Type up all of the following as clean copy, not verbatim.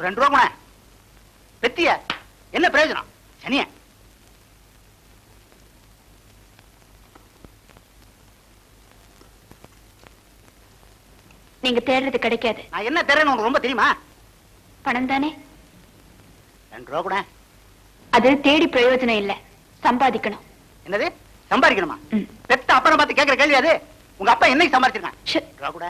ஒரு 2 ரூபா பெத்திய என்ன பிரயோஜனம் சனிய? நீங்க தேடுறது கிடைக்காது. நான் என்ன தேடுறேன்னு உனக்கு ரொம்ப தெரியுமா? பணம் தானே. 2 ரூபா கூட. அது தேடி பிரயோஜனம் இல்ல, சம்பாதிக்கணும். என்னது சம்பாதிக்கணுமா? பெத்த அப்புறம் பார்த்து கேட்கிற கேள்வி அது. உங்க அப்பா என்னைக்கு சம்பாதிச்சிருக்கான்? கூட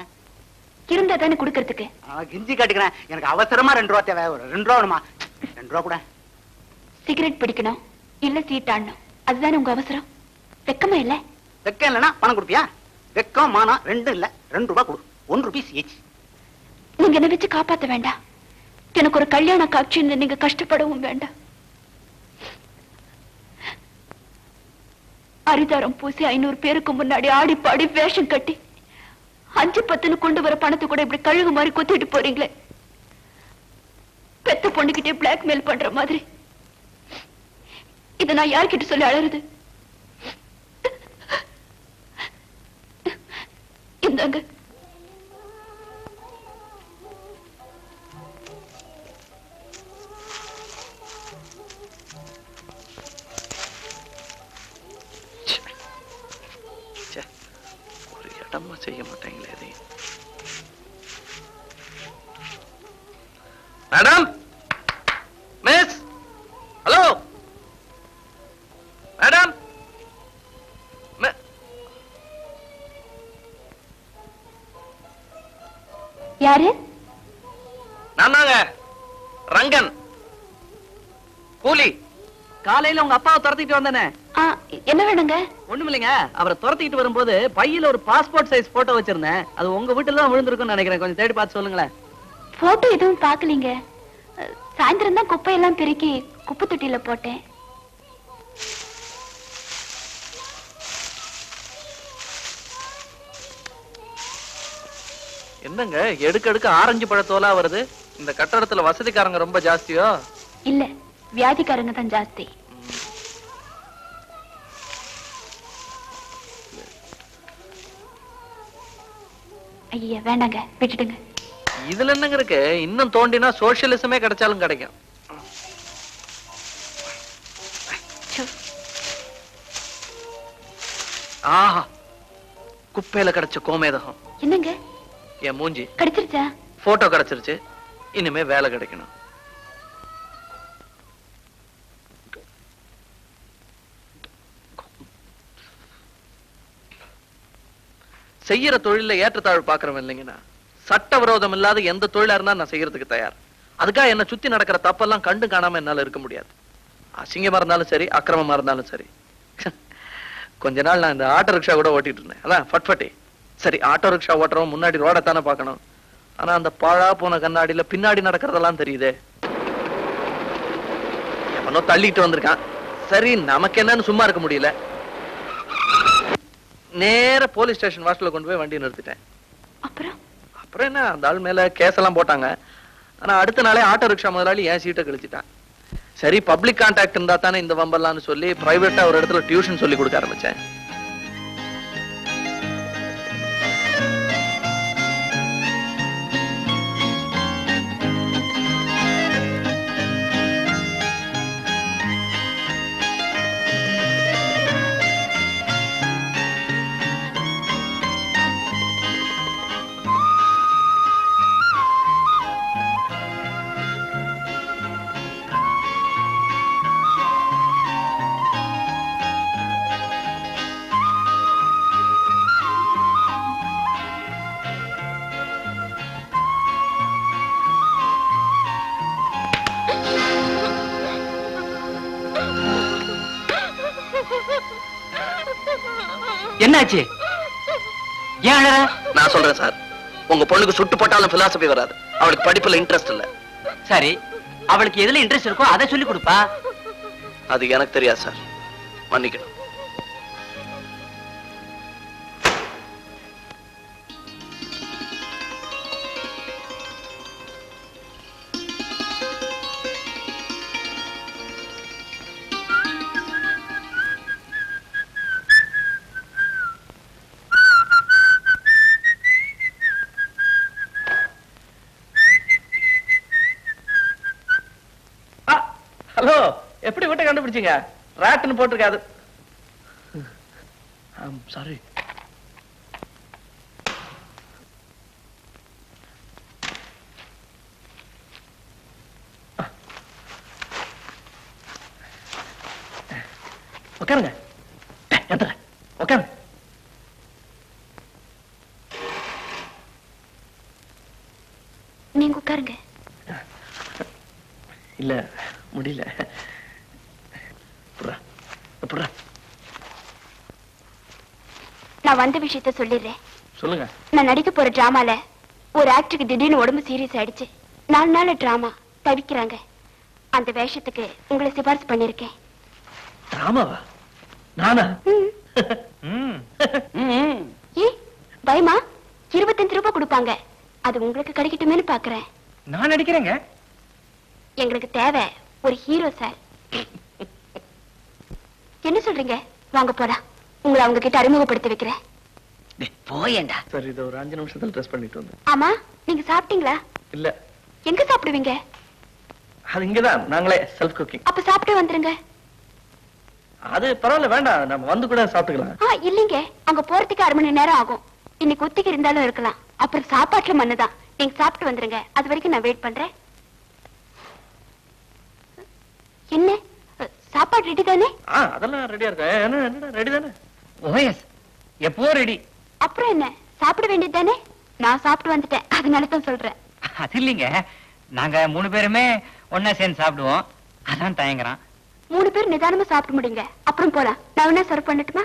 இருந்தா தானே குடுக்கறதுக்கு. கிஞ்சி காட்டுக்கிறேன். எனக்கு அவசரமா 2 ரூபா தேவை. 2 ரூபா வேணுமா? 2 ரூபா கூட. சிகரெட் பிடிக்கணும் இல்ல சீட்டாடணும், அதுதானே உங்க அவசரம். வெக்கமா இல்ல? வெக்கம் இல்லைன்னா பணம் கொடுப்பியா? வெக்கம் மானம் ரெண்டும் இல்ல. 2 ரூபா கொடு. 1 ரூபீஸ் ஈச். நீங்க என்ன வச்சு காப்பாத்த வேண்டாம். எனக்கு ஒரு கல்யாண காட்சின்னு நீங்க கஷ்டப்படவும் வேண்டாம். அரிதாரம் பூசி 500 பேருக்கு முன்னாடி ஆடி பாடி வேஷம் கட்டி 5-10 கொண்டு வர பணத்தை கூட இப்படி கழுகு மாதிரி கொத்திட்டு போறீங்களே. பெத்த பொண்ணுகிட்டே பிளாக்மெயில் பண்ற மாதிரி. இதை நான் யார்கிட்ட சொல்லி அழறது? இந்தாங்க. இடமா செய்ய மாட்டாங்களே அதை. Madam, miss, hello madam. யாரு? நான் தாங்க ரங்கன், கூலி. காலையில உங்க அப்பாவை துரத்திட்டு வந்தானே. என்ன வேணுங்க? ஒண்ணும் இல்லைங்க, அவரை துரத்திட்டு வரும்போது பையில ஒரு பாஸ்போர்ட் சைஸ் போட்டோ வச்சிருந்தேன். அது உங்க வீட்டுல தான் விழுந்திருக்கும்னு நினைக்கிறேன். கொஞ்சம் தேடி பார்த்து சொல்லுங்களேன். போட்டோ எதுவும் பாக்கலீங்க. சாயந்தரம் தான் குப்பையெல்லாம் பெருக்கி குப்பை தொட்டியில போட்டேன். என்னங்க எடுக்க ஆரஞ்சு பழத்தோலா வருது? இந்த கட்டடத்துல வசதிக்காரங்க ரொம்ப ஜாஸ்தியோ? இல்ல, வியாதிக்காரங்க தான் ஜாஸ்தி. ஐயா வேண்டாங்க, விட்டுடுங்க. இதுல என்னங்க இருக்கு? இன்னும் தோண்டினா சோசியலிசமே கிடைச்சாலும் கிடைக்கும். ஆஹா, குப்பையில கிடைச்ச கோமேதகம். என்னங்க? என் மூஞ்சி கிடைச்சிருச்சா? போட்டோ கிடைச்சிருச்சு. இனிமே வேலை கிடைக்கணும். செய்யற தொழில ஏற்றத்தாழ்வு பாக்குறவன் இல்லைங்கன்னா, சட்டவிரோதம் இல்லாத எந்த தொழிலா இருந்தா நான் செய்யறதுக்கு தயார். அதுக்காக என்ன சுத்தி நடக்கிற தப்பெல்லாம் கண்டு காணாம என்னால இருக்க முடியாது. அசிங்கமா இருந்தாலும் சரி, அக்கிரமமா இருந்தாலும் சரி. கொஞ்ச நாள் நான் இந்த ஆட்டோ ரிக்ஷா கூட ஓட்டிட்டு இருந்தேன். அதான் ஃபட்ஃபட்டி. சரி, ஆட்டோ ரிக்ஷா ஓட்டுறவன் முன்னாடி ரோட தானே பார்க்கணும். ஆனா அந்த பாழா போன கண்ணாடியில பின்னாடி நடக்கிறதெல்லாம் தெரியுதே. எவனோ தள்ளிட்டு வந்திருக்கான். சரி, நமக்கு என்னன்னு சும்மா இருக்க முடியல. நேர போலீஸ் ஸ்டேஷன் வாசல்ல கொண்டு போய் வண்டி நிறுத்திட்டேன். அப்புறம் என்ன, அந்த ஆள் மேல கேஸ் எல்லாம் போட்டாங்க. ஆனா அடுத்த நாளே ஆட்டோ ரிக்ஷா முதலாளி என் சீட்டை கழிச்சிட்டான். சரி, பப்ளிக் கான்டாக்ட் இருந்தா தானே இந்த வம்பல்லான்னு சொல்லி பிரைவேட்டா ஒரு இடத்துல டியூஷன் சொல்லி கொடுக்க ஆரம்பிச்சேன். என்னாச்சு? ஏன் நான் சொல்றேன் சார், உங்க பொண்ணுக்கு சுட்டு போட்டாலும் பிலாசபி வராது. அவளுக்கு படிப்புல இன்ட்ரெஸ்ட் இல்ல. சரி, அவளுக்கு எதுல இன்ட்ரெஸ்ட் இருக்கோ அதை சொல்லி கொடுப்பா. அது எனக்கு தெரியாது சார், மன்னிக்கணும். ஹலோ, எப்படி வீட்டை கண்டுபிடிச்சீங்க? ராட்னு போட்டிருக்காது. சாரி. உட்காருங்க. உட்காருங்க. நீங்க உட்காருங்க. இல்ல முடியல. நான் வந்த விஷயத்த சொல்லிடுறேன். சொல்லுங்க. நான் நடிக்க போற டிராமால ஒரு ஆக்டருக்கு திடீர்னு உடம்பு சீரியஸ் ஆயிடுச்சு. 4 நாள் டிராமா தவிக்கிறாங்க. அந்த வேஷத்துக்கு உங்களை சிபாரிசு பண்ணிருக்கேன். டிராமாவா? நானா? பயமா? 25 ரூபாய் கொடுப்பாங்க. அது உங்களுக்கு கிடைக்கட்டுமேனு பாக்குறேன். நான் நடிக்கிறேங்க. எங்களுக்கு தேவை ஒரு ஹீரோ சார். என்ன சொல்றீங்க? வாங்க போலாம். உங்களை அவங்க கிட்ட அறிமுகப்படுத்தி வைக்கிறேன். போயேண்டா. சரி, இது ஒரு 5 நிமிஷத்துல ட்ரெஸ் பண்ணிட்டு வந்து. ஆமா, நீங்க சாப்பிட்டீங்களா? இல்ல. எங்க சாப்பிடுவீங்க? அது இங்கதான், நாங்களே செல்ஃப் குக்கிங். அப்ப சாப்பிட்டு வந்துருங்க. அது பரவாயில்ல, வேண்டாம், நம்ம வந்து கூட சாப்பிட்டுக்கலாம். இல்லீங்க, அங்க போறதுக்கு 1/2 மணி நேரம் ஆகும். இன்னைக்கு ஒத்திக்கு இருந்தாலும் இருக்கலாம். அப்புறம் சாப்பாட்டுல மண்ணுதான். நீங்க சாப்பிட்டு வந்துருங்க. அது வரைக்கும் நான் வெயிட் பண்றேன். என்ன சாப்பாடு ரெடி தானே? அதெல்லாம் ரெடியா இருக்கு. என்ன ரெடி தானே? ஓஎஸ், எப்போ ரெடி. அப்புறம் என்ன, சாப்பிட வேண்டியது தானே? நான் சாப்பிட்டு வந்துட்டேன், அதனால தான் சொல்றேன். அது இல்லைங்க, நாங்க 3 பேருமே ஒன்னா சேர்ந்து சாப்பிடுவோம். அதான் தயங்குறான். 3 பேர் நிதானமா சாப்பிட முடியுங்க. அப்புறம் போலாம். நான் என்ன சர்வ் பண்ணட்டுமா?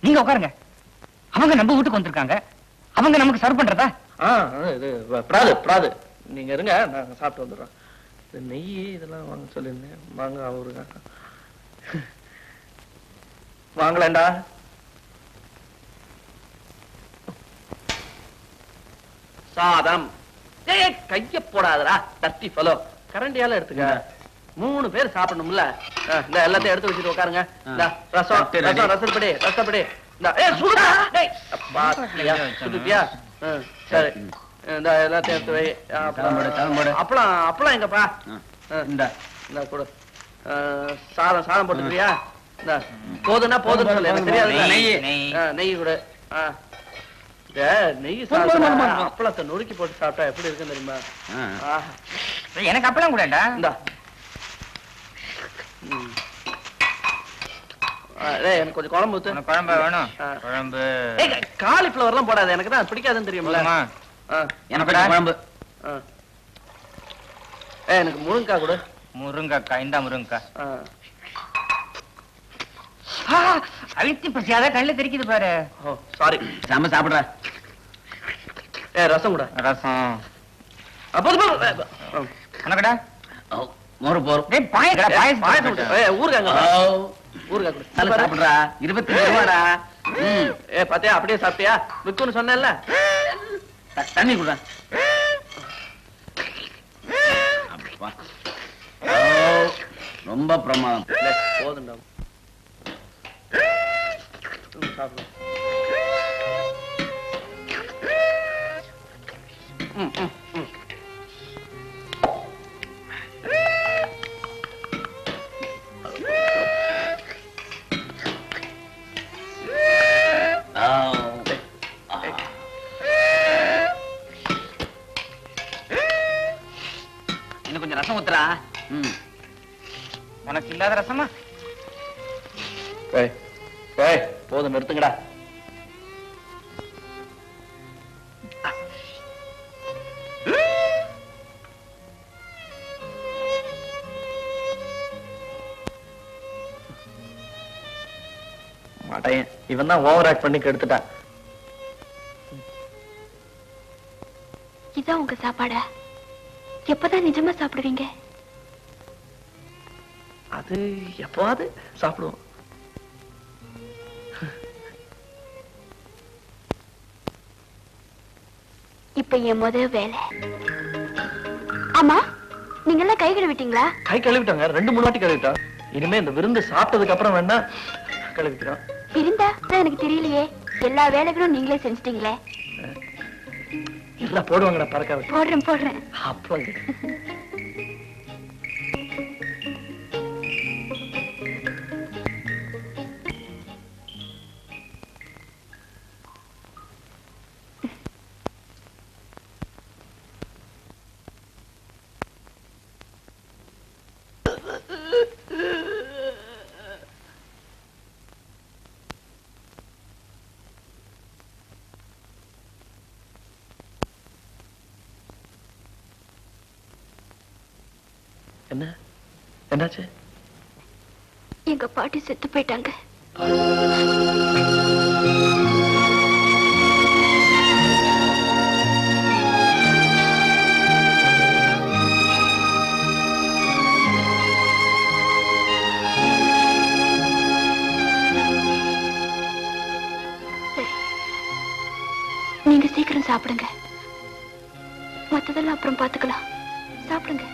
நீங்க உட்காருங்க. அவங்க நம்ம வீட்டுக்கு வந்திருக்காங்க. அவங்க நமக்கு சர்வ் பண்றதா? இது பிராது. நீங்க இருங்க, நாங்க சாப்பிட்டு வந்துடுறோம். நெய் இதெல்லாம் வாங்க சொல்லிருந்தேன். வாங்க. அவருங்க வாங்கலாண்டா. சாதம். கைய போடாதடா, தட்டி ஃபலோ. கரண்டியால எடுத்துக்க. 3 பேர் சாப்பிடணும்ல. இந்த எல்லாத்தையும் எடுத்து வச்சுட்டு உட்காருங்க. ரசப்படி. சுடுடா. சுடுப்பியா? சரி, இந்த எல்லாத்தையும் எடுத்து வை. அப்பளம் எங்கப்பா? இந்த கொடு. சாதம் போட்டுக்கிறியா? போதுன்னா போதுன்னு சொல்லு, எனக்கு தெரியாது. நெய் கொடு. நெய் சாப்பிட்டா அப்பளத்தை நொறுக்கி போட்டு சாப்பிட்டா எப்படி இருக்குன்னு தெரியுமா? எனக்கு அப்பளம் கூடா. இந்தா. எனக்கு கொஞ்சம் குழம்பு ஊத்து. குழம்பு வேணும். குழம்பு காலிஃபிளவர் எல்லாம் போடாது, எனக்கு தான் பிடிக்காதுன்னு தெரியுமில்ல. எனக்கு குழம்பு. எனக்கு முருங்கக்காய் கொடு. முருங்கக்காய். இந்த முருங்கக்காய் அழுத்தி பசியாத கண்ணுல தெரிக்குது பாரு. சாரி. சாம சாப்பிடுற. ரசம் கூட. ரசம் உனக்கடா? மோரு போறோம். பாயசம். ஊருக்காங்க. சாப்பிடுறா. 25 ரூபாடா. பாத்தியா, அப்படியே சாப்பிட்டியா? விக்குன்னு சொன்னேன்ல. தண்ணி கூட. ரொம்ப பிரமாதம். போதுண்டா. சாப்பிடு. இன்னும் கொஞ்சம் ரசம் ஊத்துறா. உனக்கு இல்லாத ரசமா? போதும், நிறுத்துங்கடா. மாட்டேன், இவன் தான் ஓவர் ஆக்ட் பண்ணி கெடுத்துட்டான். இதான் உங்க சாப்பாடா? எப்பதான் நிஜமா சாப்பிடுவீங்க? அது எப்பவாது சாப்பிடுவோம். இப்ப என் முதல் வேலை. ஆமா, நீங்க எல்லாம் கை கழுவிட்டீங்களா? கை கழுவிட்டாங்க, 2-3 வாட்டி கழுவிட்டோம். இனிமே இந்த விருந்து சாப்பிட்டதுக்கு அப்புறம் வேணா கழுவிக்கிறோம். இருந்தா எனக்கு தெரியலையே. எல்லா வேலைகளும் நீங்களே செஞ்சிட்டீங்களே. இல்ல, போடுவாங்கடா பறக்க. போடுறேன். அப்பளம் என்ன என்னாச்சு? எங்க பாட்டி செத்து போயிட்டாங்க. நீங்க சீக்கிரம் சாப்பிடுங்க, மத்ததெல்லாம் அப்புறம் பாத்துக்கலாம். சாப்பிடுங்க.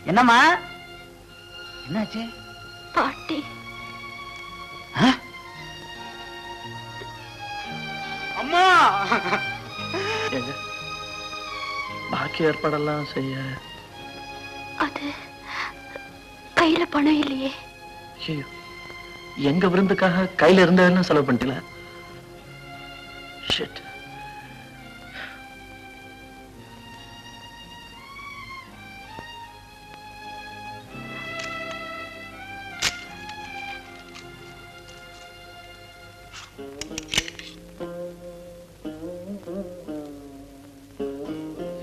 என்னம்மா என்னாச்சு? பாட்டி அம்மா பாக்கி ஏற்பாடெல்லாம் செய்ய அது கையில பணம் இல்லையே. ஐயோ, எங்க விருந்துக்காக கையில இருந்ததெல்லாம் செலவு பண்ணிட்டல. ஷிட்.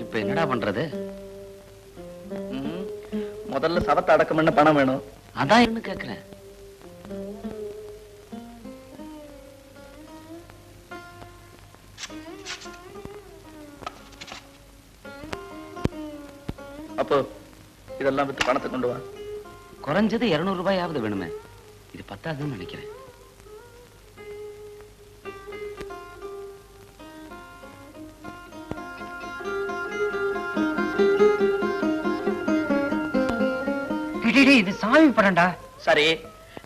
இப்ப என்னடா பண்றது? முதல்ல சவத்தை அடக்கம் பண்ண பணம் வேணும். அதான் என்ன கேக்குறேன். அப்போ இதெல்லாம் வித்து பணத்தை கொண்டு வா. குறைஞ்சது 200 ரூபாயாவது வேணுமே. இது பத்தாதுன்னு நினைக்கிறேன். இது சாமி படம்டா. சரி,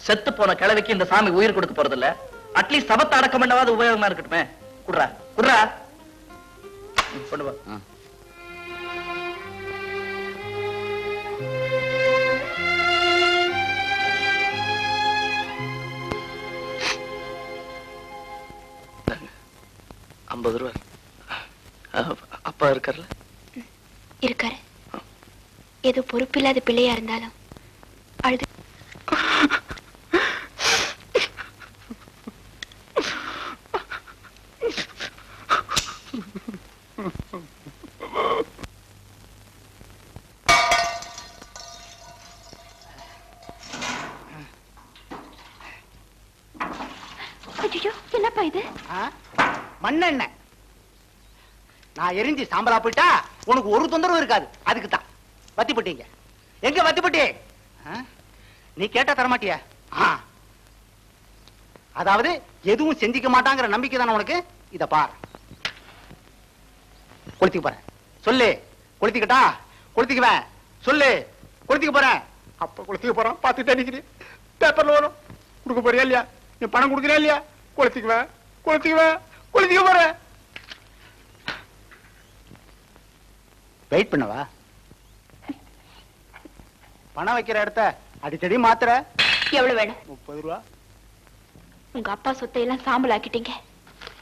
செத்து போன கிழவிக்கு இந்த சாமி உயிர் கொடுக்க போறது இல்ல. அட்லீஸ்ட் சவத்தை அடக்கம் பண்ணவாது உபயோகமா இருக்கட்டுமே. குடுறா குடுறா, கொண்டு வா. $50. அப்பா இருக்கார்ல? இருக்காரு. ஏதோ பொறுப்பில்லாத பிள்ளையா இருந்தாலும் அழுது என்னப்பா இது? மண்ணெண்ணெய். நான் எரிஞ்சு சாம்பலா போயிட்டா உனக்கு ஒரு தொந்தரவு இருக்காது. அதுக்கு தான் வத்தி போட்டீங்க. எங்க வத்தி போட்டி? நீ கேட்டா தரமாட்டியா? அதாவது எதுவும் செஞ்சிக்க மாட்டாங்கிற நம்பிக்கை தானே உனக்கு. இத பார், கொளுத்திக்க போறேன். சொல்லு, கொளுத்திக்கிட்டா? கொளுத்திக்குவேன். சொல்லு, கொளுத்திக்க போறேன். அப்ப கொளுத்திக்க போறேன். பார்த்துட்டே நிக்கிறேன். பேப்பர்ல வரும். கொடுக்க போறியா இல்லையா? நீ பணம் கொடுக்குறியா இல்லையா? கொளுத்திக்குவேன், கொளுத்திக்குவேன், கொளுத்திக்க போறேன். வெயிட் பண்ணவா? பணம் வைக்கிற இடத்த அடிக்கடி மாத்திர. எவ்வளவு வேணும்? 30 ரூபா. உங்க அப்பா சொத்தை எல்லாம் சாம்பல் ஆக்கிட்டீங்க.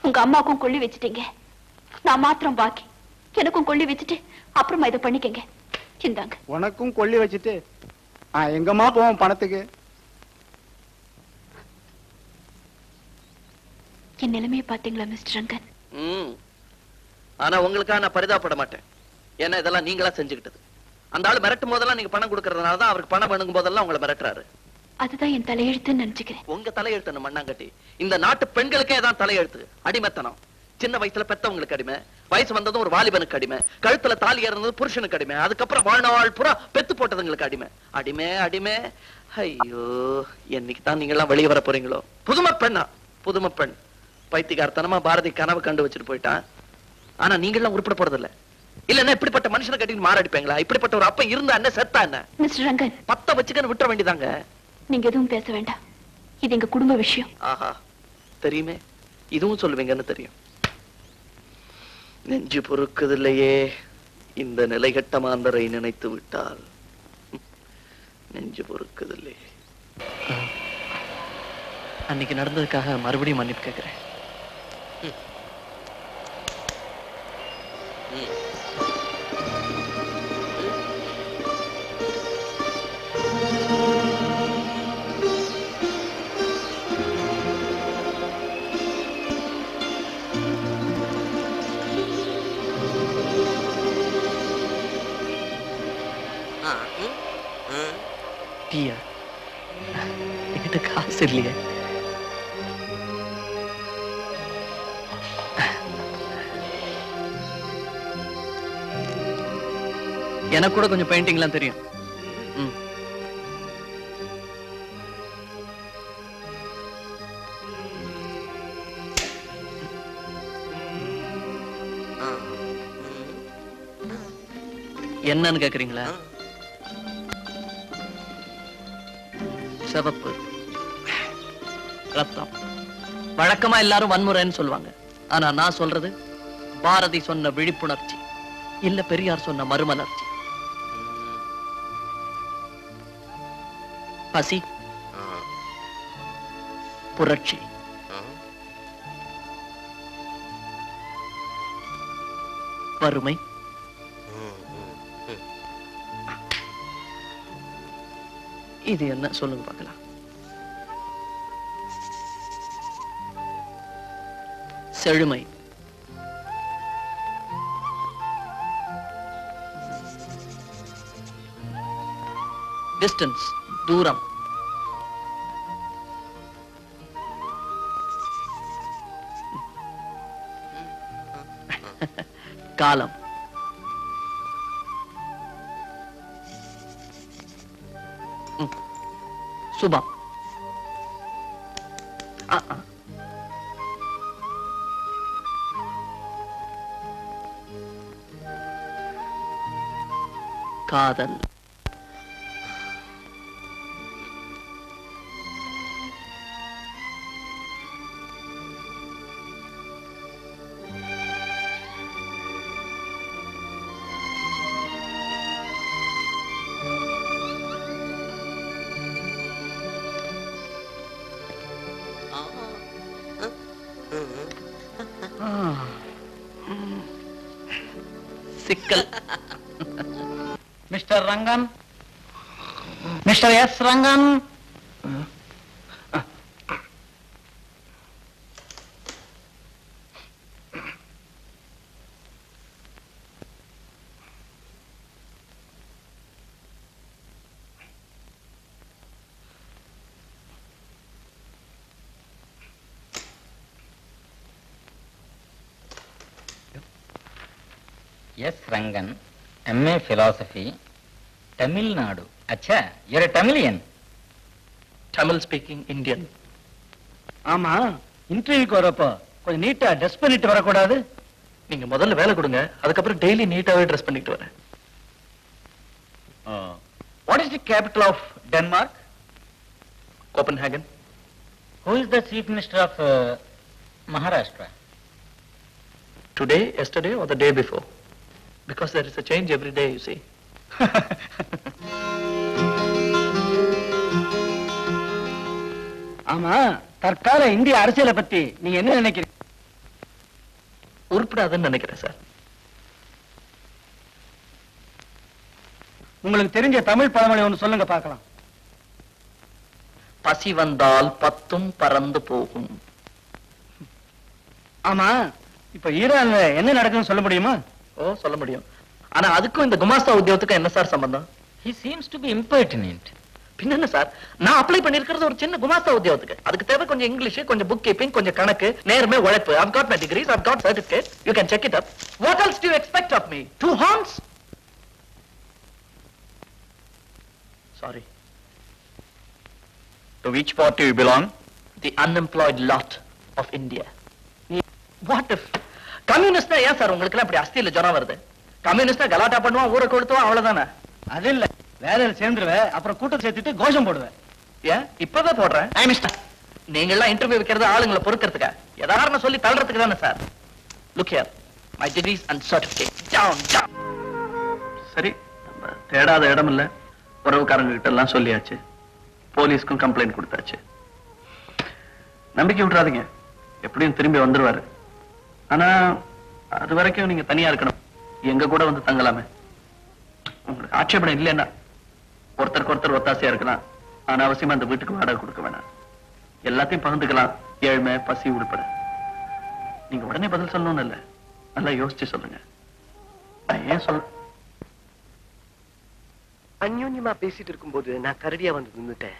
உங்க அம்மாவுக்கும் கொள்ளி வச்சுட்டீங்க. நான் மாத்திரம் பாக்கி. எனக்கும் கொள்ளி வச்சுட்டு அப்புறமா இதை பண்ணிக்கங்க. இந்தாங்க. உனக்கும் கொள்ளி வச்சுட்டு எங்கம்மா போவோம் பணத்துக்கு? என் நிலைமையை பாத்தீங்களா மிஸ்டர் ரங்கன்? ஆனா உங்களுக்காக நான் பரிதாபப்பட மாட்டேன். ஏன்னா இதெல்லாம் நீங்களா செஞ்சுக்கிட்டது. அந்த ஆளு மிரட்டும் போதெல்லாம் நீங்க பணம் கொடுக்கறதுனாலதான் அவருக்கு பணம் வேணுங்கும் போதெல்லாம் உங்களை மிரட்டுறாரு. அதுதான் என் தலையெழுத்துன்னு நினைச்சுக்கிறேன். உங்க தலையெழுத்து மண்ணாங்கட்டி. இந்த நாட்டு பெண்களுக்கே தான் தலையெழுத்து. அடிமைத்தனம். சின்ன வயசுல பெத்தவங்களுக்கு அடிமை, வயசு வந்ததும் ஒரு வாலிபனுக்கு அடிமை, கழுத்துல தாலி ஏறினது புருஷனுக்கு அடிமை, அதுக்கப்புறம் வாழ்நாள் புறா பெத்து போட்டதுங்களுக்கு அடிமை. அடிமை அடிமை. ஐயோ, என்னைக்கு தான் நீங்க எல்லாம் வெளியே வர போறீங்களோ? புதுமை பெண்ணா? புதுமை பெண் பைத்தியக்காரத்தனமா பாரதி கனவு கண்டு வச்சுட்டு போயிட்டான். ஆனா நீங்க எல்லாம் உருப்பட போறது இல்ல. இல்லன்னா இப்படிப்பட்ட மனுஷனை கட்டிட்டு மாரடிப்பீங்களா? இப்படிப்பட்ட ஒரு அப்ப இருந்தா என்ன, செத்தா என்ன? மிஸ்டர் ரங்கன், பத்த வச்சுக்கன்னு விட்டுற வேண்டியதாங்க. நீங்க எதுவும் பேச வேண்டாம். இது எங்க குடும்ப விஷயம். ஆஹா, தெரியுமே. இதுவும் சொல்லுவீங்கன்னு தெரியும். நெஞ்சு பொறுக்குதில்லையே இந்த நிலைகட்ட மாந்தரை நினைத்து விட்டால். நெஞ்சு பொறுக்குதில்லையே. அன்னைக்கு நடந்ததுக்காக மறுபடியும் மன்னிப்பு கேட்கிறேன். சரியில்லையே. எனக்கு கூட கொஞ்சம் பெயிண்டிங்லாம் தெரியும். என்னன்னு கேக்குறீங்களா? சிவப்பு ரத்தம். வழக்கமா எல்லாரும் வன்முறைன்னு சொல்லுவாங்க. ஆனா நான் சொல்றது பாரதி சொன்ன விழிப்புணர்ச்சி, இல்ல பெரியார் சொன்ன மறுமலர்ச்சி. பசி, புரட்சி, வறுமை, இது என்ன சொல்லுங்க பார்க்கலாம். செழுமை, டிஸ்டன்ஸ், தூரம், காலம், சுபம், காதல், சிக்கல். Mister Rangan, mister S Rangan. Yes, Rangan, MA Philosophy, Tamil Nadu. Acha, you're a Tamilian. Tamil speaking Indian. ஆமா, இன்டர்வியூக்கு வரப்போ கொஞ்சம் நீட்டா ட்ரெஸ் பண்ணிட்டு வரக்கூடாது? நீங்க முதல்ல வேலை கொடுங்க, அதுக்கப்புறம் டெய்லி நீட்டாவே ட்ரெஸ் பண்ணிட்டு வரேன். What is the capital of Denmark? Copenhagen. Who is the Chief Minister of Maharashtra? Today, yesterday, or the day before? Because there is a change every day, you see. ஆமா, தற்கால இந்திய அரசியலை பத்தி நீங்க என்ன நினைக்கிறீங்க? உருப்படாதுன்னு நினைக்கிறேன் சார். உங்களுக்கு தெரிஞ்ச தமிழ் பழமொழி ஒன்று சொல்லுங்க பார்க்கலாம். பசி வந்தால் பத்தும் பறந்து போகும். ஆமா, இப்ப ஈரான்ல என்ன நடக்குதுன்னு சொல்ல முடியுமா? ஓ, சொல்ல முடியும். ஆனா அதுக்கும் இந்த குமாஸ்தா உத்தியோகத்துக்கும் என்ன சார் சம்பந்தம்? He seems to be impertinent. பின்ன என்ன சார், நான் அப்ளை பண்ணிருக்கிறது ஒரு சின்ன குமாஸ்தா உத்தியோகத்துக்கு. அதுக்கு தேவை கொஞ்சம் இங்கிலீஷ், கொஞ்சம் புக் கீப்பிங், கொஞ்சம் கணக்கு, நேர்மை, உழைப்பு. I've got my degrees, I've got certificate. You can check it up. What else do you expect of me? 2 horns? Sorry. To which party you belong? The unemployed lot of India. What if கம்யூனிஸ்டா ஏன் sir உங்களுக்கு எல்லாம் இப்படி அஸ்தியில ஜுரம் வருது? கம்யூனிஸ்டா கலாட்டா பண்ணுவான், ஊரை கொளுத்துவான், அவ்வளவுதானே? அது இல்ல, வேலையில சேர்ந்துருவேன், அப்புறம் கூட்டம் சேர்த்துட்டு கோஷம் போடுவேன். ஏன் இப்பவே போடுறேன்? நீங்க எல்லாம் இன்டர்வியூ வைக்கிறது ஆளுங்களை பொறுக்கிறதுக்கா? எதாரணம் சொல்லி தள்ளுறதுக்கு தானே sir? Look here, my degrees and certificate. Down down. சரி, நம்ம தேடாத இடம் இல்ல. உறவுக்காரங்க கிட்ட எல்லாம் சொல்லியாச்சு, போலீஸ்க்கும் கம்ப்ளைண்ட் கொடுத்தாச்சு. நம்பிக்கை விட்டுறாதீங்க, எப்படியும் திரும்பி வந்துருவாரு. ஆனா அது வரைக்கும் நீங்க தனியா இருக்கணும், எங்க கூட வந்து தங்கலாமே. உங்களுக்கு ஆட்சேபணம் இல்லைன்னா ஒருத்தருக்கு ஒருத்தர் ஒத்தாசையா இருக்கலாம். ஆனா அவசியமா அந்த வீட்டுக்கு வாடகை கொடுக்க வேணாம். எல்லாத்தையும் பகிர்ந்துக்கலாம், ஏழ்மை, பசி உட்பட. நீங்க உடனே பதில் சொல்லணும்னு இல்ல, நல்லா யோசிச்சு சொல்லுங்க. நான் ஏன் சொல்ல அந்யோன்யமா பேசிட்டு இருக்கும்போது நான் கரடியா வந்து நின்னுட்டேன்.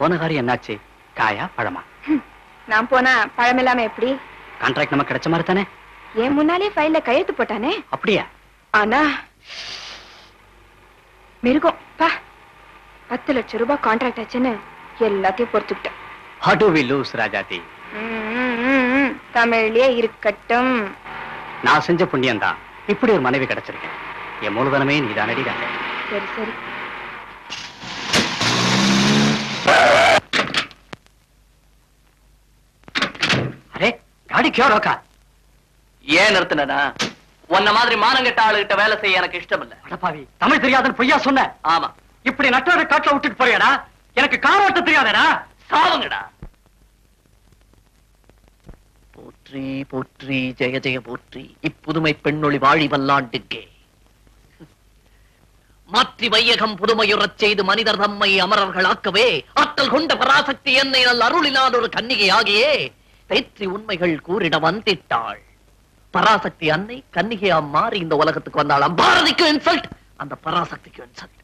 போன காரியம் என்னாச்சு? காயா பழமா? நான் போனா பழமில்லாம எப்படி? கான்ட்ராக்ட் நமக்கு கிடைச்ச மாதிரி தானே? ஏன் முன்னாலே ஃபைல்ல கையெழுத்து போட்டானே. அப்படியா? ஆனா மிருகம் பா, 10 லட்சம் ரூபாய் கான்ட்ராக்ட் ஆச்சுன்னு எல்லாத்தையும் பொறுத்துக்கிட்டேன். How do we lose, Rajathi? தமிழ்லயே இருக்கட்டும். நான் செஞ்ச புண்ணியம் தான் இப்படி ஒரு மனைவி கிடைச்சிருக்கேன். என் மூலதனமே நீதானடி ராஜா. சரி சரி. அரே காடி கியோ ரோக்கா? ஏன் நிறுத்தினா? உன்ன மாதிரி மானங்கெட்ட ஆளுகிட்ட வேலை செய்ய எனக்கு இஷ்டம் இல்ல. அடப்பாவி, தமிழ் தெரியாதுன்னு பொய்யா சொன்ன? ஆமா. இப்படி நட்டோட காட்டுல விட்டுட்டு போறியாடா? எனக்கு கார் ஓட்ட தெரியாதடா. சாவுங்கடா. போற்றி போற்றி ஜெய ஜெய போற்றி இப்புதுமை பெண்ணொளி வாழி வல்லாண்டுக்கே. மாற்றி வையகம் புதுமையுறச் செய்து மனிதர் தம்மை அமரர்களாக்கவே ஆற்றல் கொண்ட பராசக்தி என்னை நல் அருளினான் ஒரு கன்னிகையாகியே தேற்றி உண்மைகள் கூறிட வந்திட்டாள். பராசக்தி அன்னை கன்னிகையா மாறி இந்த உலகத்துக்கு வந்தாளாம். பாரதிக்கு இன்சல்ட், அந்த பராசக்திக்கு இன்சல்ட்.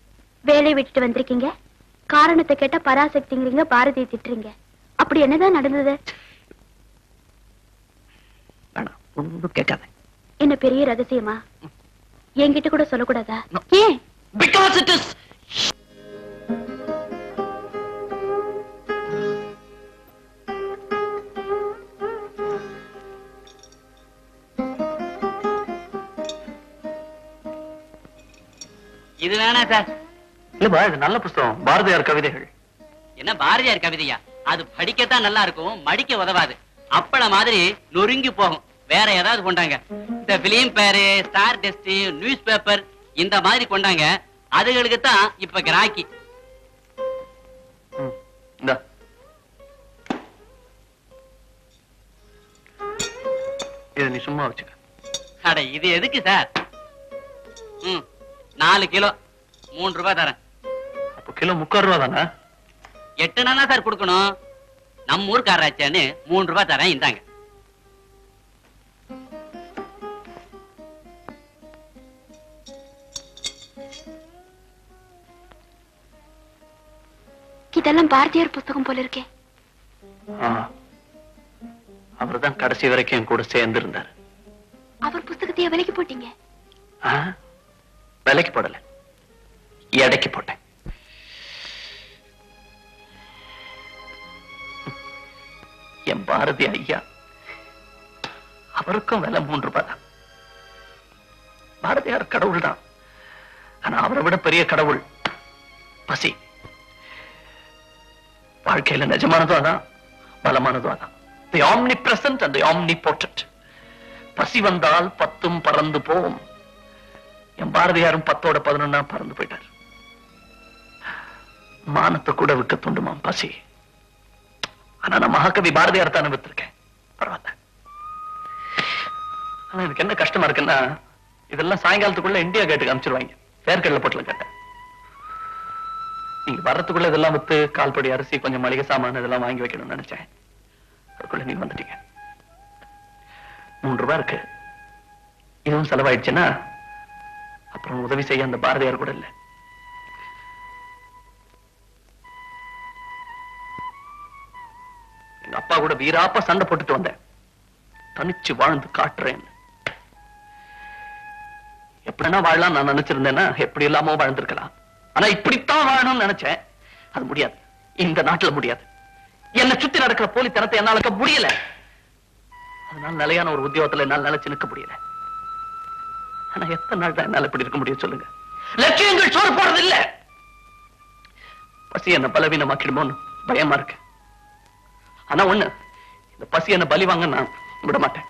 வேலை விட்டுட்டு வந்திருக்கீங்க, காரணத்தை கேட்டா பராசக்திங்கிறீங்க, பாரதியை திட்டுறீங்க. அப்படி என்னதான் நடந்தது? வேணாம், ஒன்னும் கேட்காத. என்ன பெரிய ரகசியமா? என்கிட்ட கூட சொல்லக்கூடாதா? ஏன்? Because it is. இது வேணா சார். இல்லப்பா, இது நல்ல புஸ்தகம், பாரதியார் கவிதைகள். என்ன பாரதியார் கவிதையா? அது படிக்கத்தான் நல்லா இருக்கும், மடிக்க உதவாது. அப்பள மாதிரி நொறுங்கி போகும். வேற ஏதாவது கொண்டாங்க. இந்த பிலிம் பேரு, ஸ்டார் டெஸ்ட், நியூஸ் பேப்பர் இந்த மாதிரி கொண்டாங்க. அதுகளுக்கு தான் இப்ப கிராக்கி. இது நீ சும்மா வச்சுக்க. அட இது எதுக்கு சார்? 4 கிலோ 3 ரூபாய் தரேன். அப்ப கிலோ 3 ரூபா தானே? 8 சார் கொடுக்கணும். நம்ம ஊருக்காராச்சான்னு 3 ரூபாய் தரேன், இந்தாங்க. இதெல்லாம் பாரதியார் புத்தகம் போல இருக்கே. அவர்தான் கடைசி வரைக்கும் என் கூட சேர்ந்து இருந்தார். அவர் புத்தகத்தையே விலைக்கு போட்டீங்க? விலைக்கு போடல, எடைக்கு போட்டேன். என் பாரதி ஐயா, அவருக்கும் விலை 3 ரூபாய் தான். பாரதியார் கடவுள் தான், ஆனா அவரை விட பெரிய கடவுள் பசி. வாழ்க்கையில நிஜமானதும் அதான், பலமானதும் அதான். The omnipresent and the omnipotent. பசி வந்தால் 10 பறந்து போகும். என் பாரதியாரும் 10ஓட 11 பறந்து போயிட்டார். மானத்தை கூட விற்க தூண்டுமாம் பசி. ஆனா நான் மகாகவி பாரதியார் தானே வித்திருக்கேன், பரவாயில்ல. ஆனா எனக்கு என்ன கஷ்டமா இருக்குன்னா, இதெல்லாம் சாயங்காலத்துக்குள்ள இந்தியா கேட்டுக்கு அனுப்பிச்சிருவாங்க. பேர்கடல போட்டல கேட்டேன். நீங்க வர்றதுக்குள்ள இதெல்லாம் வித்து கால்படி அரிசி, கொஞ்சம் மளிகை சாமான் இதெல்லாம் வாங்கி வைக்கணும்னு நினைச்சேன். அதுக்குள்ள நீங்க வந்துட்டீங்க. 3 ரூபாய் இருக்கு. இதுவும் செலவாயிடுச்சுன்னா அப்புறம் உதவி செய்ய அந்த பாரதியார் கூட இல்ல. எங்க அப்பா கூட வீராப்பா சண்டை போட்டுட்டு வந்தேன். தனிச்சு வாழ்ந்து காட்டுறேன். எப்படின்னா வாழலாம் நான் நினைச்சிருந்தேன்னா எப்படி இல்லாமோ வாழ்ந்திருக்கலாம். ஆனா இப்படித்தான் வாழணும்னு நினைச்சேன். அது முடியாது, இந்த நாட்டுல முடியாது. என்னை சுத்தி நடக்கிற போலித்தனத்தை என்னால முடியல. அதனால நிலையான ஒரு உத்தியோகத்துல என்னால் நிலைச்சு நிற்க முடியல. ஆனா எத்தனை நாள் தான் என்னால இப்படி இருக்க முடியும் சொல்லுங்க? லட்சியங்கள் சோறு போடுறது இல்ல. பசி என்ன பலவீனமாக்கிடுமோன்னு பயமா இருக்கு. ஆனா ஒண்ணு, இந்த பசி என்ன பலி வாங்க நான் விட மாட்டேன்.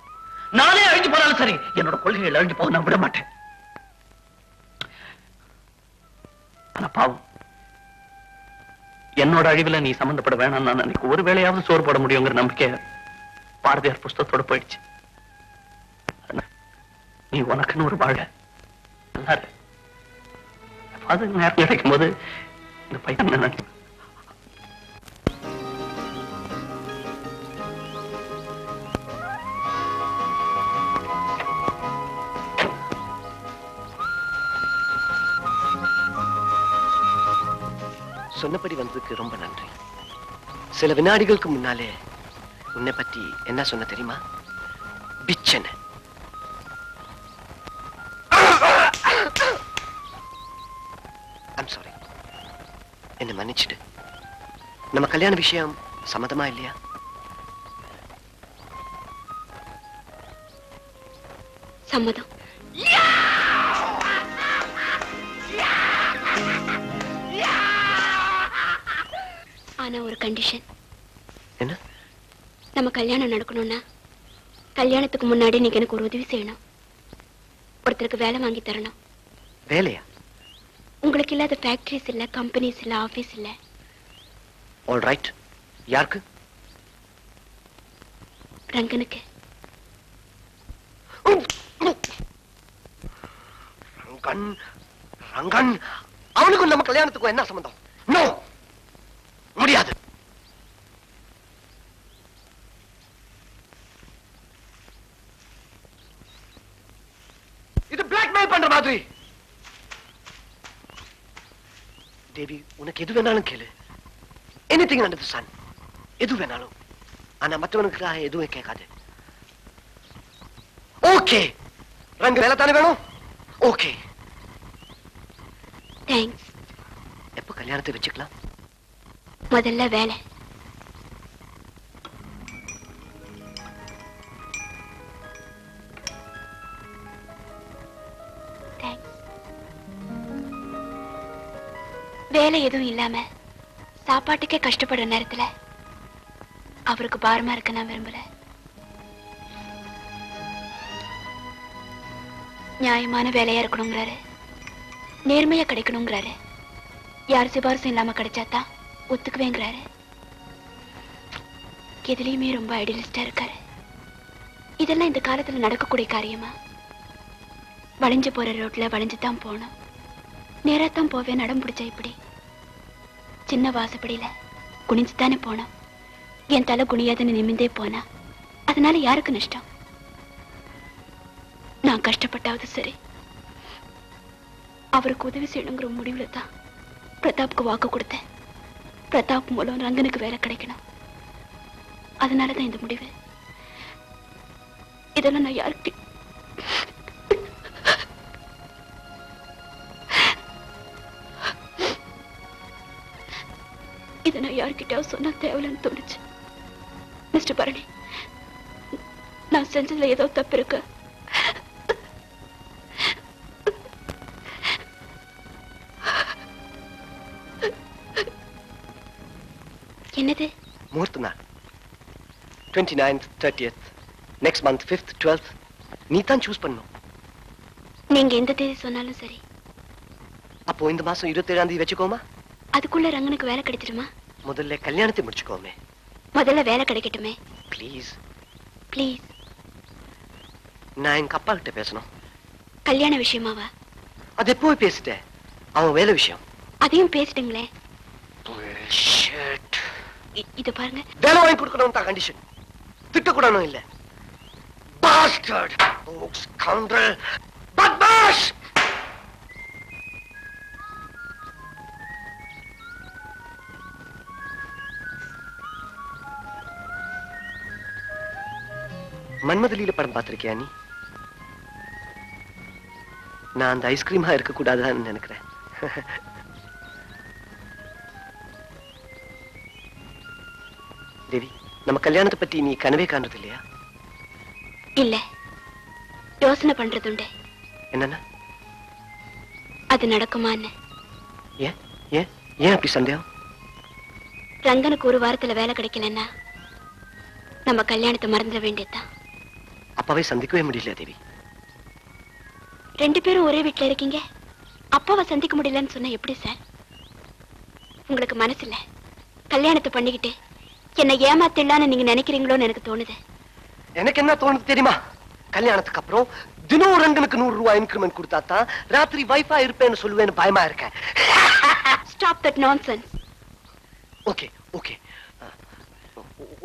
நானே அழிஞ்சு போனாலும் சரி, என்னோட கொள்கைகள் அழிஞ்சு போக நான் விட மாட்டேன். ஆனா பாவம், என்னோட அழிவுல நீ சம்பந்தப்பட வேணாம். நான் அன்னைக்கு ஒரு வேளையாவது சோறு போட முடியுங்கிற நம்பிக்கை பாரதியார் புஸ்தகத்தோட போயிடுச்சு. நீ உனக்குன்னு ஒரு வாழ நல்லா அது நேரம் கிடைக்கும் போது இந்த பையன் நினைச்சு சொன்னபடி வந்ததுக்கு ரொம்ப நன்றி. சில வினாடிகளுக்கு முன்னாலே உன்னை பத்தி என்ன சொன்ன தெரியுமா? பிச்சன். ஐம் சாரி, என்ன மன்னிச்சுடு. நம்ம கல்யாண விஷயம் சம்மதமா இல்லையா? சம்மதம். ஆனா ஒரு கண்டிஷன். என்ன? நம்ம கல்யாணம் நடக்கணும்னா கல்யாணத்துக்கு முன்னாடி நீங்க எனக்கு ஒரு உதவி செய்யணும். ஒருத்தருக்கு வேலை வாங்கி தரணும். வேலையா? உங்களுக்கு இல்லாத ஃபேக்டரிஸ் இல்ல, கம்பெனிஸ் இல்ல, ஆபீஸ் இல்ல. All right. யாருக்கு? ரங்கனுக்கு. ரங்கன், ரங்கன், அவனுக்கும் நம்ம கல்யாணத்துக்கும் என்ன சம்பந்தம்? நோ, முடியாது. இது பிளாக்மெயில் பண்ற மாதிரி. தேவி, உனக்கு எது வேணாலும் கேளு. Anything under the sun. எது வேணாலும். ஆனா மற்றவனுக்காக எதுவும் கேட்காது. ஓகே. ரங்க வேலை தானே வேணும்? ஓகே. தேங்க்ஸ். எப்ப கல்யாணத்தை வச்சுக்கலாம்? முதல்ல வேலை. தேங்க்ஸ். வேலை எதுவும் இல்லாம சாப்பாட்டுக்கே கஷ்டப்படுற நேரத்துல அவருக்கு பாரமா இருக்க நான் விரும்பல. நியாயமான வேலையா இருக்கணுங்கிறாரு, நேர்மையா கிடைக்கணுங்கிறாரு, யார் சிபாரிசும் இல்லாம கிடைச்சாதான் ஒத்துக்குவேங்கிறாரு. எதுலயுமே ரொம்ப ஐடியலிஸ்டா இருக்காரு. இதெல்லாம் இந்த காலத்துல நடக்கக்கூடிய காரியமா? வளைஞ்சு போற ரோட்ல வளைஞ்சுதான் போகணும், நேராத்தான் போவேன். நடம் பிடிச்சா இப்படி சின்ன வாசப்படியில குனிஞ்சுதானே போனோம். என் தலை குனியாதுன்னு நிமிந்தே போனா அதனால யாருக்கு நஷ்டம்? நான் கஷ்டப்பட்டாவது சரி, அவருக்கு உதவி செய்யணுங்கிற முடிவுல தான் பிரதாப்க்கு வாக்கு கொடுத்தேன். பிரதாப் மூலம் ரங்கனுக்கு வேலை கிடைக்கணும். அதனாலதான் இந்த முடிவு. இதெல்லாம் நான் யாருக்கு இதை நான் யார்கிட்டயாவது சொன்னா தேவையில்லைன்னு தோணுச்சு. மிஸ்டர் பரணி, நான் செஞ்சதுல ஏதோ தப்பு இருக்கு. என்னது? முகூர்த்த நாள் 29th, 30th, next month 5th, 12th. நீ தான் சூஸ் பண்ணணும். நீங்க எந்த தேதி சொன்னாலும் சரி. அப்போ இந்த மாசம் 27ஆம் தேதி வச்சுக்கோமா? அதுக்குள்ள ரங்கனுக்கு வேலை கிடைச்சிடுமா? முதல்ல கல்யாணத்தை முடிச்சுக்கோமே. முதல்ல வேலை கிடைக்கட்டுமே. Please please. நான் எங்க அப்பா கிட்ட பேசணும். கல்யாண விஷயமாவா? அது எப்போ பேசிட்டேன். அவன் வேலை விஷயம். அதையும் பேசிட்டுங்களே. Bullshit. இது பாருங்க. வேலை வாங்கி கொடுக்கணும் தான் கண்டிஷன். திட்டக்கூடாதும் இல்ல. Bastard. Oh, scoundrel. Badmash. மன்மதலியில படம் பார்த்திருக்கியா நீ? நான் அந்த ஐஸ்கிரீமா இருக்க கூடாதான்னு நினைக்கிறேன். தேவி, நம்ம கல்யாணத்தை பத்தி நீ கனவே காண்றது இல்லையா? இல்ல, யோசனை பண்றதுண்டு. என்னன்னா? அது நடக்குமான்னு. ஏன் ஏன் ஏன் அப்படி சந்தேகம்? ரங்கனுக்கு ஒரு வாரத்துல வேலை கிடைக்கலன்னா நம்ம கல்யாணத்தை மறந்துட வேண்டியதுதான். அப்பாவை சந்திக்கவே முடியல தேவி. ரெண்டு பேரும் ஒரே வீட்டுல இருக்கீங்க, அப்பாவை சந்திக்க முடியலன்னு சொன்னா எப்படி சார்? உங்களுக்கு மனசு இல்ல, கல்யாணத்தை பண்ணிக்கிட்டு என்ன ஏமாத்திடலான்னு நீங்க நினைக்கிறீங்களோன்னு எனக்கு தோணுது. எனக்கு என்ன தோணுது தெரியுமா? கல்யாணத்துக்கு அப்புறம் தினம் ரங்கனுக்கு 100 ரூபாய் இன்கிரிமெண்ட் கொடுத்தா தான் ராத்திரி வைஃபா இருப்பேன்னு சொல்லுவேன்னு பயமா இருக்கேன். Stop that nonsense. Okay okay.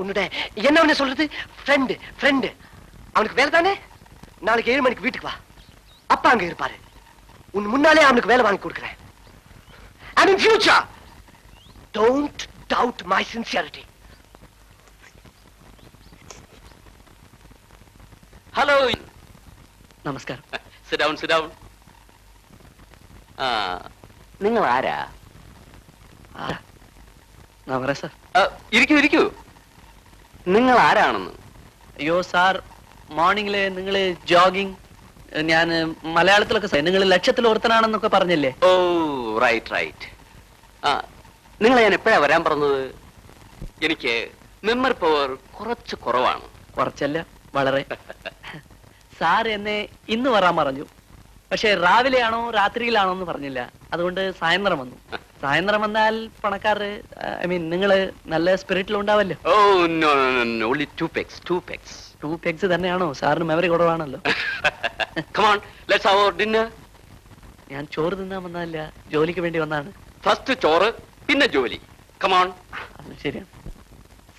உன்னோட என்ன சொல்றது? Friend friend. அவனுக்கு வேலை தானே? நாளைக்கு 7 மணிக்கு வீட்டுக்கு வா. அப்பா அங்க இருப்பாரு. உன் முன்னாலே அவனுக்கு வேலை வாங்கி கொடுக்கிறேன். And in future, don't doubt my sincerity. Hello. നമസ്കാരം. Sit down, sit down. നിങ്ങൾ ആരാ? സാർ. ഇരിക്കൂ, ഇരിക്കൂ. നിങ്ങൾ ആരാണെന്ന്? അയ്യോ സാർ, മോർണിംഗില് നിങ്ങള് ജോഗിങ്, ഞാൻ മലയാളത്തിലൊക്കെ നിങ്ങൾ ലക്ഷത്തിൽ ഒരുത്തനാണെന്നൊക്കെ പറഞ്ഞില്ലേ? ഓ റൈറ്റ് റൈറ്റ്. നിങ്ങളെ ഞാൻ എപ്പോഴാ വരാൻ പറഞ്ഞത്? എനിക്ക് മെമ്മറി പവർ കുറച്ച് കുറവാണ്. കുറച്ചല്ല, വളരെ. സാർ എന്നെ ഇന്ന് വരാൻ പറഞ്ഞു. പക്ഷെ രാവിലെയാണോ രാത്രിയിലാണോ എന്ന് പറഞ്ഞില്ല. അതുകൊണ്ട് സായന്ത്രം വന്നു. സായന്ത്രം വന്നാൽ പണക്കാര്, ഐ മീൻ നിങ്ങള് നല്ല സ്പിരിറ്റിൽ ഉണ്ടാവല്ലോ. Oh no no no, only 2 pegs. 2 pegs തന്നെയാണോ? സാറിന് മെമ്മറി കുറവാണല്ലോ. Come on, let's have our dinner. ഞാൻ ചോറ് തിന്നാൻ വന്നതല്ല, ജോലിക്ക് വേണ്ടി വന്നാണ്. ഫസ്റ്റ് ചോറ്, പിന്നെ ജോലി. Come on. അത് ശരിയാണ്.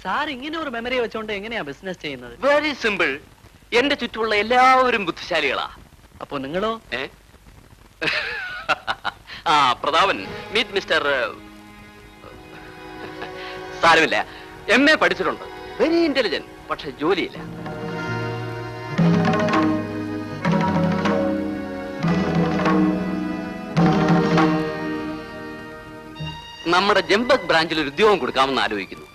സാർ ഇങ്ങനെ ഒരു മെമ്മറി വെച്ചോണ്ട് എങ്ങനെയാ ബിസിനസ് ചെയ്യുന്നത്? Very simple. എന്റെ ചുറ്റുമുള്ള എല്ലാവരും ബുദ്ധിശാലികളാ. അപ്പൊ നിങ്ങളോ? Prathapan, meet mister. സാരമില്ല, MA പഠിച്ചിട്ടുണ്ട്, വെരി ഇന്റലിജന്റ്, പക്ഷെ ജോലിയില്ല. നമ്മുടെ ജംബക് ബ്രാഞ്ചിൽ ഒരു ഉദ്യോഗം കൊടുക്കാമെന്ന് ആലോചിക്കുന്നു.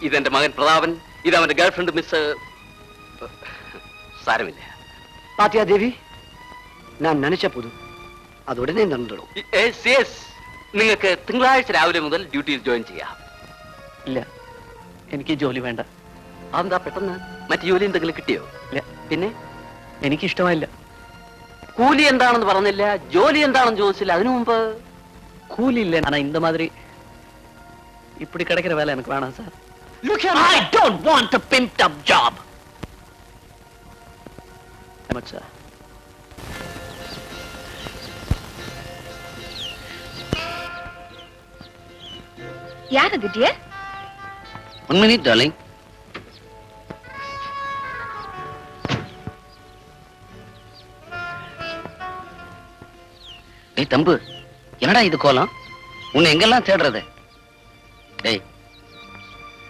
ഇതെന്റെ മകൻ പ്രതാപൻ, ഇത് അവന്റെ ഗേൾഫ്രണ്ട് മിസ്. സാരമില്ല. பாத்தியா தேவி, நான் நினைச்ச போதும் அது உடனே நடந்துடும். നിങ്ങൾക്ക് തിങ്കളാഴ്ച രാവിലെ മുതൽ ഡ്യൂട്ടിയിൽ ജോയിൻ ചെയ്യാം. ഇല്ല, എനിക്ക് ജോലി വേണ്ട. അതെന്താ പെട്ടെന്ന്? മറ്റു ജോലി എന്തെങ്കിലും കിട്ടിയോ? ഇല്ല. പിന്നെ എനിക്ക് ഇഷ്ടമായില്ല. കൂലി എന്താണെന്ന് പറഞ്ഞില്ല, ജോലി എന്താണെന്ന് ചോദിച്ചില്ല. അതിനു മുമ്പ് கூலி இல்ல. ஆனா இந்த மாதிரி இப்படி கிடைக்கிற வேலை எனக்கு வேணாம் sir. I don't want a pimped up job. Sir, யார் அது டியர்? 1 minute darling. டேய் தம்பு, என்னடா இது கோலம்? உன்னை எங்கெல்லாம் தேடுறது? டேய்,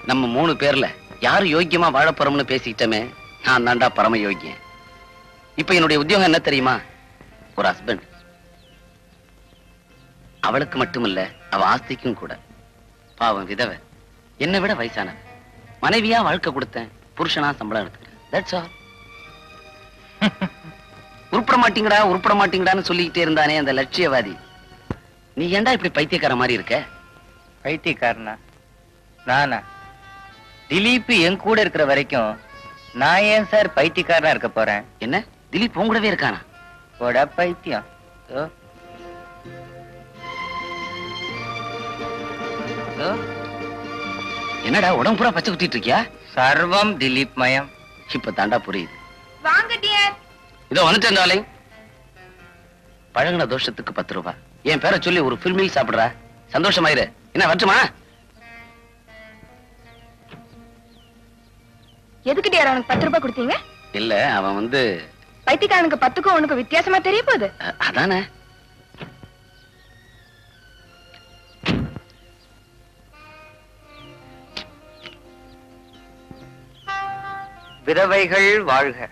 நம்ம 3 பேர்ல யாரு யோக்கியமா வாழ போறோம்னு பேசிக்கிட்டமே, நான் தாண்டா பரம யோக்கியன். இப்ப என்னுடைய உத்தியோகம் என்ன தெரியுமா? ஒரு ஹஸ்பண்ட். அவளுக்கு மட்டுமில்ல, அவ ஆஸ்திக்கும் கூட. பாவம் விதவை, என்னை விட வயசான மனைவியா வாழ்க்கை கொடுத்தேன், புருஷனா சம்பளம் எடுத்துக்கிறேன். That's all. உருப்பட மாட்டீங்கடான்னு சொல்லிக்கிட்டே இருந்தானே அந்த லட்சியவாதி, நீ ஏன்டா இப்படி பைத்தியக்கார மாதிரி இருக்க? பைத்தியக்காரனா? நானா? திலீப் என் கூட இருக்கிற வரைக்கும் நான் ஏன் சார் பைத்தியக்காரனா இருக்க போறேன்? என்ன, திலீப் உன் கூடவே இருக்கானா? போடா பைத்தியம். என்னடா உடம்பு பூரா பச்சை குத்திட்டு இருக்கியா? சர்வம் திலீப் மயம். இப்ப தாண்டா புரியுது. வாங்க டியர். இதோ வந்துட்டேன் டார்லிங். பழகுன தோஷத்துக்கு 10 ரூபாய். என் பேரை சொல்லி ஒரு ஃபுல் மீல் சாப்பிடுறா. சந்தோஷமாயிரு. என்ன வரட்டுமா? எதுக்கு டியர் அவனுக்கு 10 ரூபாய் கொடுத்தீங்க? இல்ல, அவன் வந்து பைத்தியக்காரனுக்கு 10க்கும் உனக்கு வித்தியாசமா தெரிய போகுது. அதானே. விதவைகள் வாழ்க.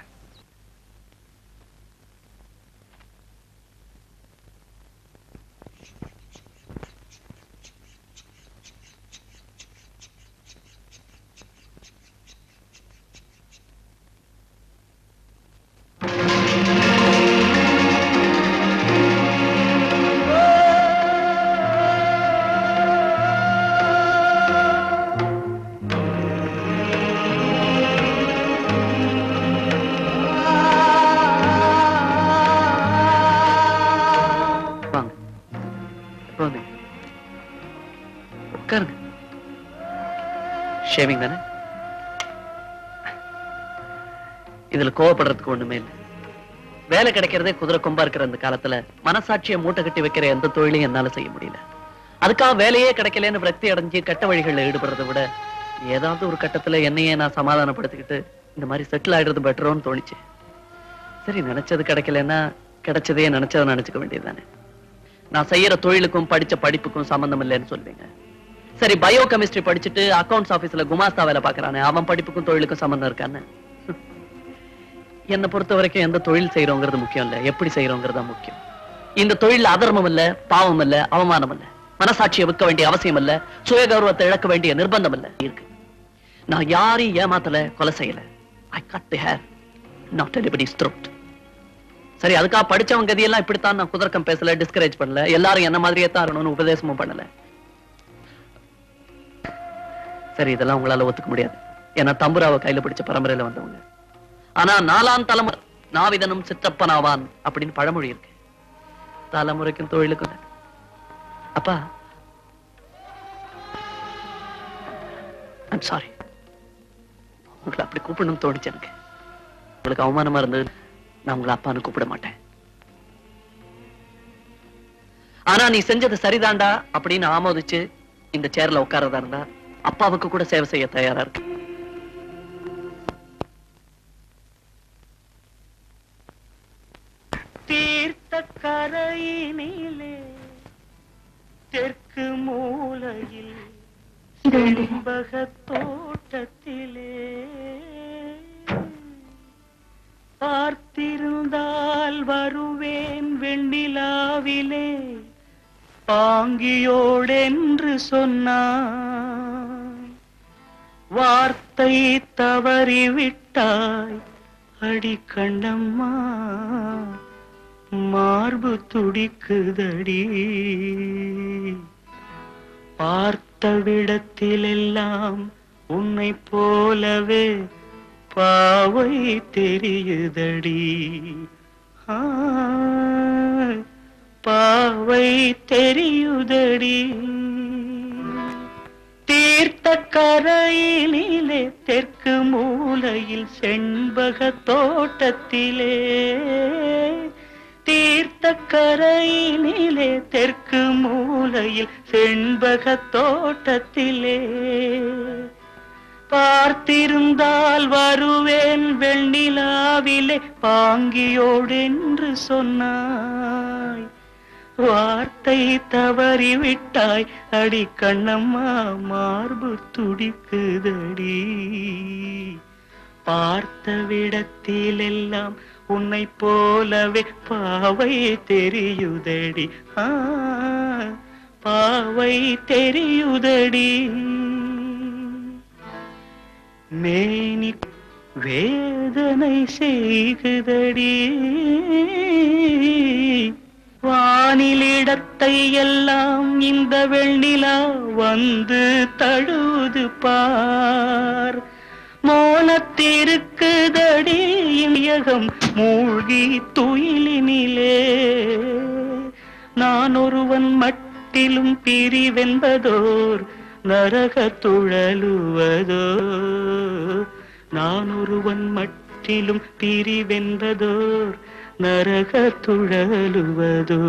ஷேவிங் தானே? இதுல கோவப்படுறதுக்கு ஒண்ணுமே இல்லை. வேலை கிடைக்கிறதே குதிரை கொம்பா இருக்கிற அந்த காலத்துல மனசாட்சியை மூட்டை கட்டி வைக்கிற எந்த தொழிலையும் என்னால செய்ய முடியல. அதுக்காக வேலையே கிடைக்கலன்னு விரக்தி அடைஞ்சு கட்ட வழிகளில் ஈடுபடுறதை விட ஏதாவது ஒரு கட்டத்துல என்னையே நான் சமாதானப்படுத்திக்கிட்டு இந்த மாதிரி செட்டில் ஆயிடுறது பெட்டரோன்னு தோணிச்சு. சரி, நினைச்சது கிடைக்கலன்னா கிடைச்சதே நினைச்சதை நினைச்சுக்க வேண்டியதுதானே. நான் செய்யற தொழிலுக்கும் படிச்ச படிப்புக்கும் சம்பந்தம் இல்லைன்னு சொல்லுவீங்க. சரி, பயோ கெமிஸ்ட்ரி படிச்சுட்டு அக்கவுண்ட்ஸ் ஆபீஸ்ல குமாஸ்தா வேலை பாக்குறானே, அவன் படிப்புக்கும் தொழிலுக்கும் சம்பந்தம் இருக்கான்னு. என்னை பொறுத்த வரைக்கும் எந்த தொழில் செய்யறோங்கிறது முக்கியம் இல்ல, எப்படி செய்யறோங்கிறது தான் முக்கியம். இந்த தொழில் அதர்மம் இல்ல, பாவம் இல்ல, அவமானம் இல்ல, மனசாட்சியை விற்க வேண்டிய அவசியம் இல்ல, சுய கௌரவத்தை இழக்க வேண்டிய நிர்பந்தம் இல்ல இருக்கு. நான் யாரையும் ஏமாத்தல, கொலை செய்யல. I cut the hair, not anybody's throat. சரி, அதுக்காக படிச்சவங்க கதியெல்லாம் இப்படித்தான் நான் குதர்க்கம் பேசல, டிஸ்கரேஜ் பண்ணல, எல்லாரும் என்ன மாதிரியே தான் இருக்கணும்னு உபதேசமும் பண்ணல. சரி, இதெல்லாம் உங்களால ஒத்துக்க முடியாது. ஏன்னா தம்புராவை கையில பிடிச்ச பரம்பரையில வந்தவங்க. ஆனா 4ஆம் தலைமுறை நாவிதனும் சிற்றப்பனாவான் அப்படின்னு பழமொழி இருக்கு. தலைமுறைக்கும் தொழிலுக்கும். அப்பா, I'm sorry. உங்களை அப்படி கூப்பிடணும்னு தோணுச்சு எனக்கு. உங்களுக்கு அவமானமா இருந்தது, நான் உங்களை அப்பான்னு கூப்பிட மாட்டேன். ஆனா நீ செஞ்சது சரிதாண்டா அப்படின்னு ஆமோதிச்சு இந்த சேர்ல உட்கார்றதா இருந்தா அப்பாவுக்கு கூட சேவை செய்ய தயாரா இருக்கு. தீர்த்த கரையினிலே தெற்கு மூலையில் செண்பக தோட்டத்திலே பார்த்திருந்தால் வருவேன் வெண்ணிலாவிலே பாங்கியோடென்று சொன்னாய். வார்த்தை தவறிவிட்டாய் அடி கண்ணம்மா, மார்பு துடிக்குதடி. பார்த்த விடத்திலெல்லாம் உன்னை போலவே பாவை தெரியுதடி. பாவை தெரியுதடி. தீர்த்த கரையினிலே தெற்கு மூலையில் செண்பக தோட்டத்திலே, தீர்த்த கரையினிலே தெற்கு மூலையில் செண்பக தோட்டத்திலே பார்த்திருந்தால் வருவேன் வெண்ணிலாவிலே பாங்கியோடென்று சொன்னாய். வார்த்தை தவறிவிட்டாய் அடி கண்ணம்மா, மார்பு துடிக்குதடி. பார்த்த விடத்திலெல்லாம் உன்னை போலவே பாவை தெரியுதடி. பாவை தெரியுதடி. மேனி வேதனை செய்குதடி. வானிலிடத்தை எல்லாம் இந்த வெண்ணிலா வந்து தழுது பார். மோனத்திருக்குதடி இயகம் மூழ்கி துயிலினிலே. நான் ஒருவன் மட்டிலும் பிரிவென்பதோர் நரக துழலுவதோ. நான் ஒருவன் மட்டிலும் பிரிவென்பதோர் நரக துழலுவதோ.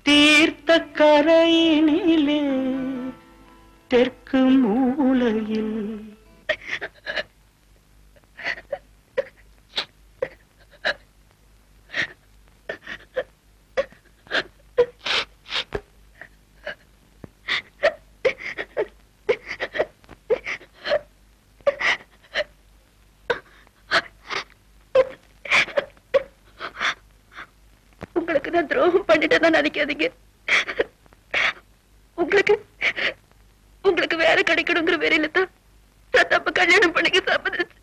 தீர்த்த கரையினிலே தெற்கு மூலையில் உங்களுக்கு நான் துரோகம் பண்ணிட்டேன்னு நினைக்காதீங்க. உங்களுக்கு வேற கிடைக்கணுங்கிற வேறையில தான் தப்ப கல்யாணம் பண்ணிக்க சம்மதிச்சு.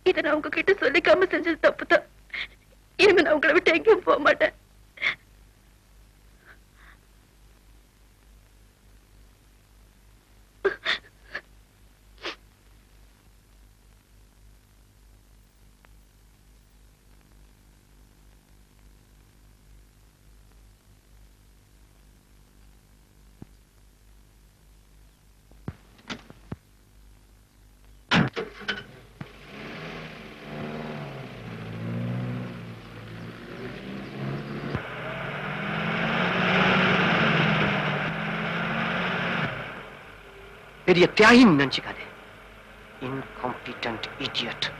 இத நான் உங்ககிட்ட சொல்லிக்காம செஞ்சது தப்புதான். இனிமே நான் உங்களை விட்டு எங்கேயும் போக மாட்டேன். பெரிய தியாகின்னு நினைச்சுக்காதே. Incompetent idiot.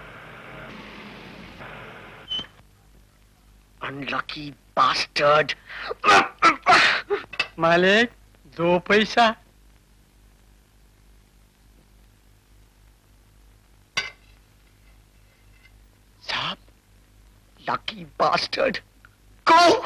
Unlucky bastard. मालिक 2 पैसा lucky bastard. Go!